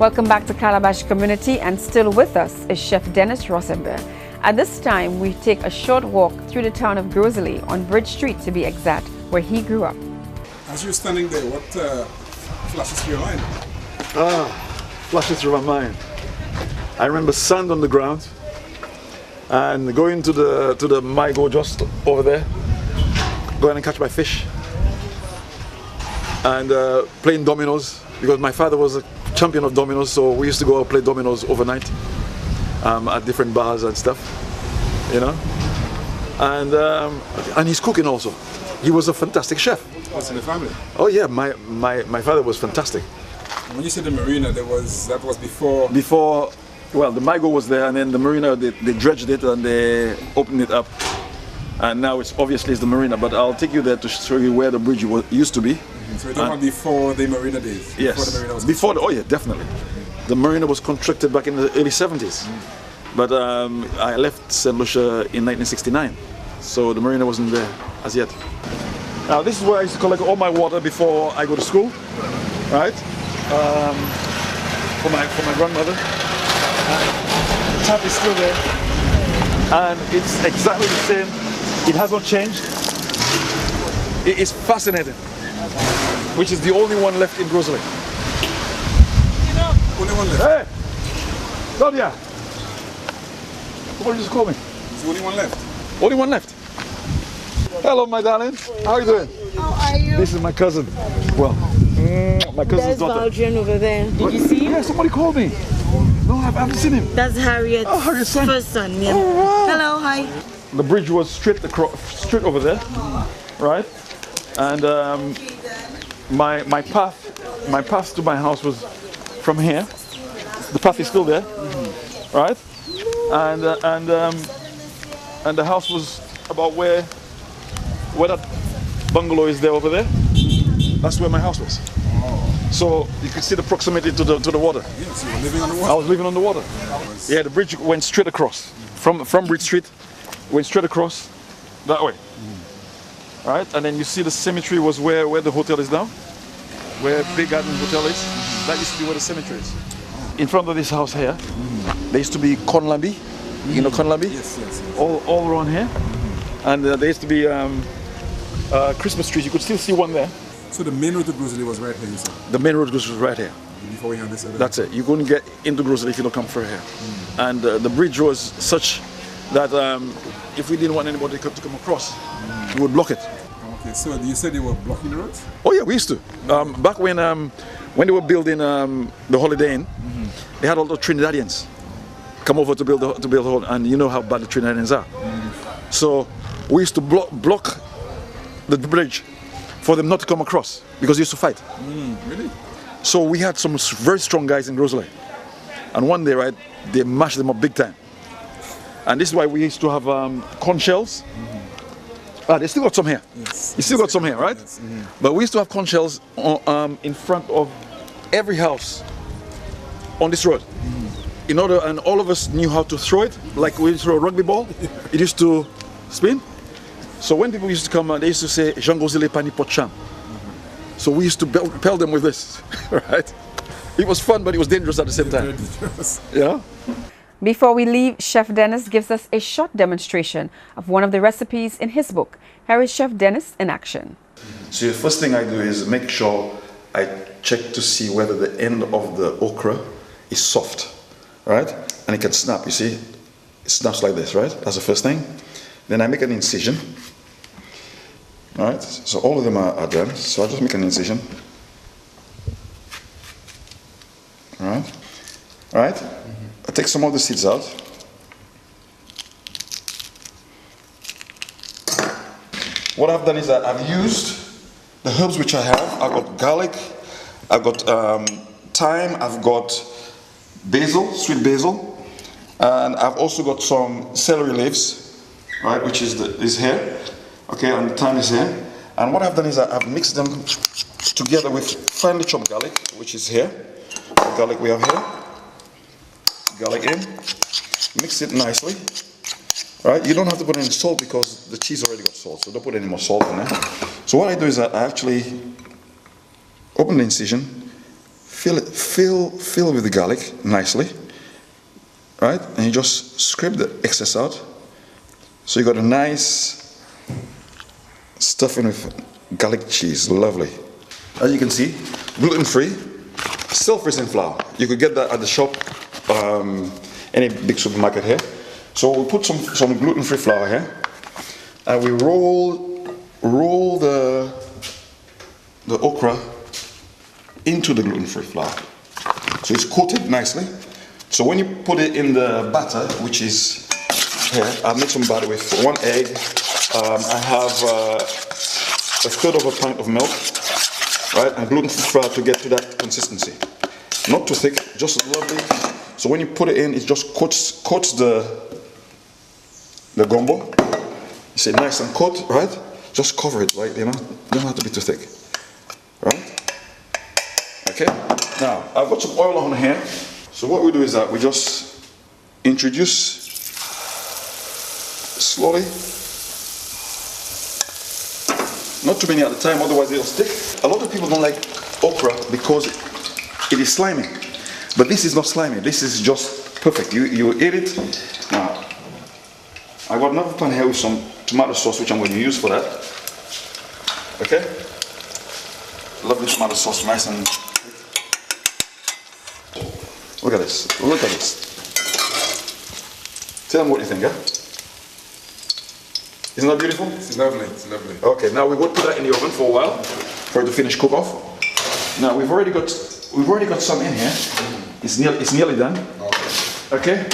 Welcome back to Calabash Community, and still with us is Chef Denis Rosembert. At this time, we take a short walk through the town of Gros Islet, on Bridge Street to be exact, where he grew up. As you're standing there, what flashes through your mind? Flashes through my mind. I remember sand on the ground and going to the Mygo just over there, going and catch my fish, and playing dominoes, because my father was a champion of dominoes, so we used to go and play dominoes overnight at different bars and stuff, you know. And he's cooking also. He was a fantastic chef. What's in the family? Oh yeah, my father was fantastic. When you said the marina, that was before. Before, well, the Mygo was there, and then the marina they dredged it and they opened it up, and now it's obviously the marina. But I'll take you there to show you where the bridge used to be. So you're talking about before the marina days? Yes. Before the marina was oh yeah, definitely. The marina was constructed back in the early 70s. But I left St. Lucia in 1969. So the marina wasn't there as yet. Now this is where I used to collect all my water before I go to school, right? For my grandmother. The tap is still there. And it's exactly the same. It hasn't changed. It is fascinating. Which is the only one left in Gros Islet. only one left? Hey! Claudia! What did you just call me? There's only one left. Only one left. Hello, my darling. How are you doing? How are you? This is my cousin. Well, my cousin's There's daughter. Valjean over there. Did you see him? Yeah, somebody called me. No, I haven't seen him. That's Harriet's, Harriet's son. first son. Yeah. Oh, wow. Hello, hi. The bridge was straight over there, right? And my path to my house was from here. The path is still there, right? And the house was about where that bungalow is there over there. That's where my house was. So you can see the proximity to the water. Yeah, so you were living on the water? I was living on the water. Yeah, the bridge went straight across from Bridge Street. Went straight across that way. Right, and then you see the cemetery was where the hotel is now, where Big Garden Hotel is. That used to be where the cemetery is. In front of this house here, there used to be Conlambi. You know Conlambi? Yes. All around here. And there used to be Christmas trees. You could still see one there. So the main road to Gros Islet was right here, you said? The main road was right here. Before we had this other... That's it. You couldn't get into Gros Islet if you don't come through here. And the bridge was such that if we didn't want anybody to come across, we would block it. Okay, so you said they were blocking the roads? Oh yeah, we used to. Back when they were building the Holiday Inn, they had all the Trinidadians come over to build the whole, and you know how bad the Trinidadians are. So we used to block the bridge for them not to come across, because they used to fight. Really? So we had some very strong guys in Gros Islet, and one day, right, they mashed them up big time. And this is why we used to have conch shells. They still got some here. Yes. You still got some here, right? Yes. But we used to have conch shells in front of every house on this road. And all of us knew how to throw it, like we throw a rugby ball. It used to spin. So when people used to come, they used to say, "Jean Gros Islet pani pot cham." So we used to pelt them with this, right? It was fun, but it was dangerous at the same time. Yeah. Before we leave, Chef Denis gives us a short demonstration of one of the recipes in his book. Here is Chef Denis in action. So the first thing I do is make sure I check to see whether the end of the okra is soft, right? And it can snap, you see? It snaps like this, right? That's the first thing. Then I make an incision, all right? So all of them are done. So I just make an incision, all right? All right? I take some of the seeds out. What I've done is that I've used the herbs which I have. I've got garlic, I've got thyme, I've got basil, sweet basil, and I've also got some celery leaves, right, which is here. Okay, and the thyme is here. And what I've done is that I've mixed them together with finely chopped garlic, which is here. The garlic we have here. Garlic in, mix it nicely, right? You don't have to put any salt because the cheese already got salt, so don't put any more salt in there. So what I do is that I actually open the incision, fill with the garlic nicely, right? And you just scrape the excess out. So you got a nice stuffing with garlic cheese, lovely. As you can see, gluten-free, self-raising flour. You could get that at the shop, any big supermarket here. So we put some gluten-free flour here, and we roll the okra into the gluten-free flour. So it's coated nicely. So when you put it in the batter, which is here, I've made some batter with 1 egg. I have a third of a pint of milk, right, and gluten-free flour to get to that consistency. Not too thick, just lovely. So when you put it in, it just coats the gumbo. You see, nice and coat, right? Just cover it, right? You know, don't have to be too thick, right? Okay. Now I've got some oil on here. So what we do is that we just introduce slowly, not too many at a time, otherwise it'll stick. A lot of people don't like okra because it is slimy, but this is not slimy. This is just perfect. You eat it. Now I got another pan here with some tomato sauce, which I'm going to use for that. Okay, lovely tomato sauce, nice and. Look at this. Look at this. Tell them what you think, yeah? Isn't that beautiful? It's lovely, it's lovely. Okay, now we're going to put that in the oven for a while for it to finish cook off. Now we've already got some in here. It's nearly done. Okay.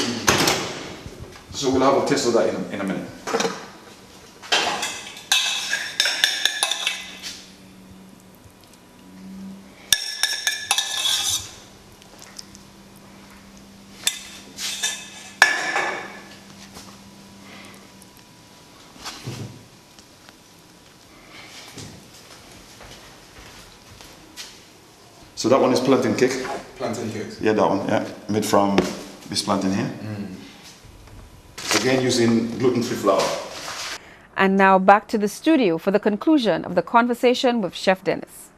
So we'll have a taste of that in a minute. So that one is plantain cake. Plantain cake. Yeah, that one. Yeah, made from this plantain here. Again, using gluten-free flour. And now back to the studio for the conclusion of the conversation with Chef Denis.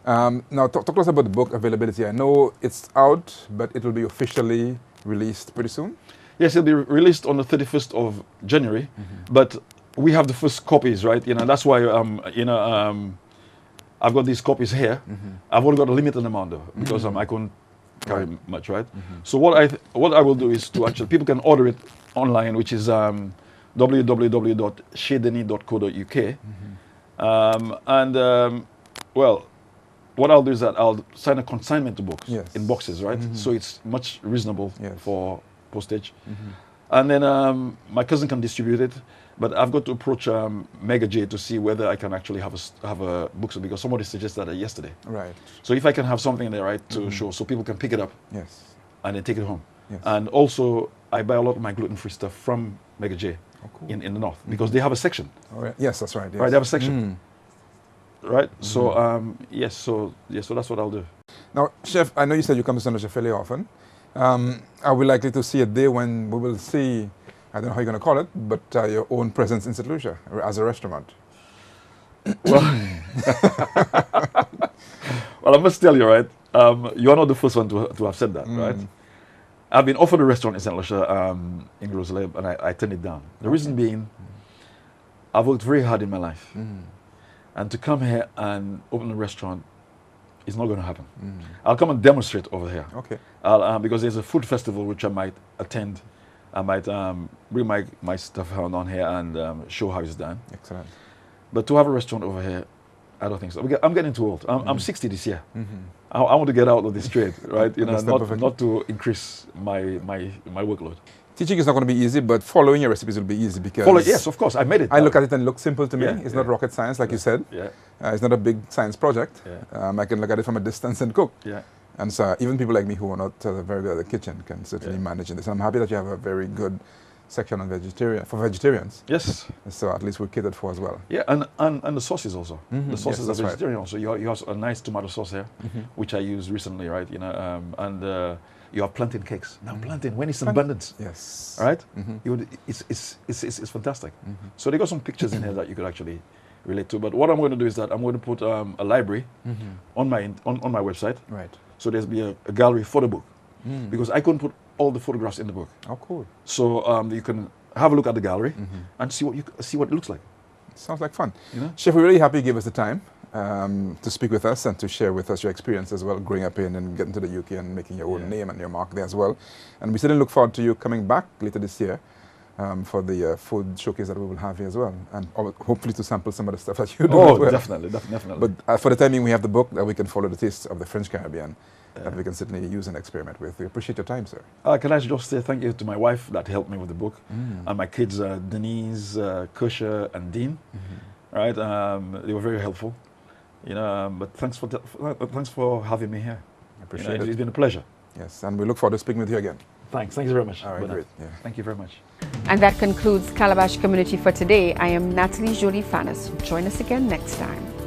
Now, talk to us about the book availability. I know it's out, but it will be officially released pretty soon. Yes, it'll be released on the 31st of January, but we have the first copies, right? You know, that's why I've got these copies here. I've only got a limited amount though, because I couldn't carry much, right? So what I will do is to actually, people can order it online, which is www.chedenis.co.uk. Well, what I'll do is that I'll sign a consignment to books in boxes, right? So it's much reasonable for postage. And then my cousin can distribute it. But I've got to approach Mega J to see whether I can actually have a book, because somebody suggested that yesterday. Right. So if I can have something there, right, to show, so people can pick it up, and then take it home. Yes. And also, I buy a lot of my gluten-free stuff from Mega J in the north, because they have a section. All right. Yes, that's right. Yes. Right, they have a section. Right. So yes. So that's what I'll do. Now, Chef, I know you said you come to St. Lucia fairly often. Are we likely to see a day when we will see, I don't know how you're going to call it, but your own presence in St. Lucia as a restaurant? Well, well, I must tell you, right, you're not the first one to have said that, right? I've been offered a restaurant in St. Lucia, in Gros Islet, and I turned it down. The reason being, I've worked very hard in my life. And to come here and open a restaurant is not going to happen. I'll come and demonstrate over here. Okay. Because there's a food festival which I might attend. I might bring my stuff on here and show how it's done. Excellent. But to have a restaurant over here, I don't think so. I'm getting too old. I'm 60 this year. I want to get out of this trade, right? You know, not to increase my workload. Teaching is not going to be easy, but following your recipes will be easy because... Yes, of course. I made it. I look at it and it looks simple to me. Yeah, it's not rocket science, like you said. Yeah. It's not a big science project. Yeah. I can look at it from a distance and cook. Yeah. And so even people like me who are not very good at the kitchen can certainly manage this. And I'm happy that you have a very good section on vegetarians. Yes. So at least we're catered for as well. Yeah, and the sauces also. The sauces are vegetarian also. You have a nice tomato sauce here, which I used recently, right? You know, and you have plantain cakes. Now plantain, when it's in abundance. Yes. Right? It's fantastic. So they got some pictures in here that you could actually relate to. But what I'm going to do is that I'm going to put a library on my website. Right. So there's be a gallery for the book. Because I couldn't put all the photographs in the book. Oh, cool. So you can have a look at the gallery and see what it looks like. Sounds like fun. You know? Chef, we're really happy you gave us the time to speak with us and to share with us your experience as well, growing up in and getting to the UK and making your own name and your mark there as well. And we certainly look forward to you coming back later this year for the food showcase that we will have here as well. And hopefully to sample some of the stuff that you do as well. Definitely. But for the time being, we have the book that we can follow the taste of the French Caribbean that we can certainly use and experiment with. We appreciate your time, sir. Can I just say thank you to my wife that helped me with the book, and my kids, Denise, Kusha, and Dean. Right, they were very helpful. You know, but thanks for having me here. I appreciate it. It's been a pleasure. Yes, and we look forward to speaking with you again. Thanks you very much. All right, great. Yeah. Thank you very much. And that concludes Calabash Community for today. I am Natalie Jolie Fanis. Join us again next time.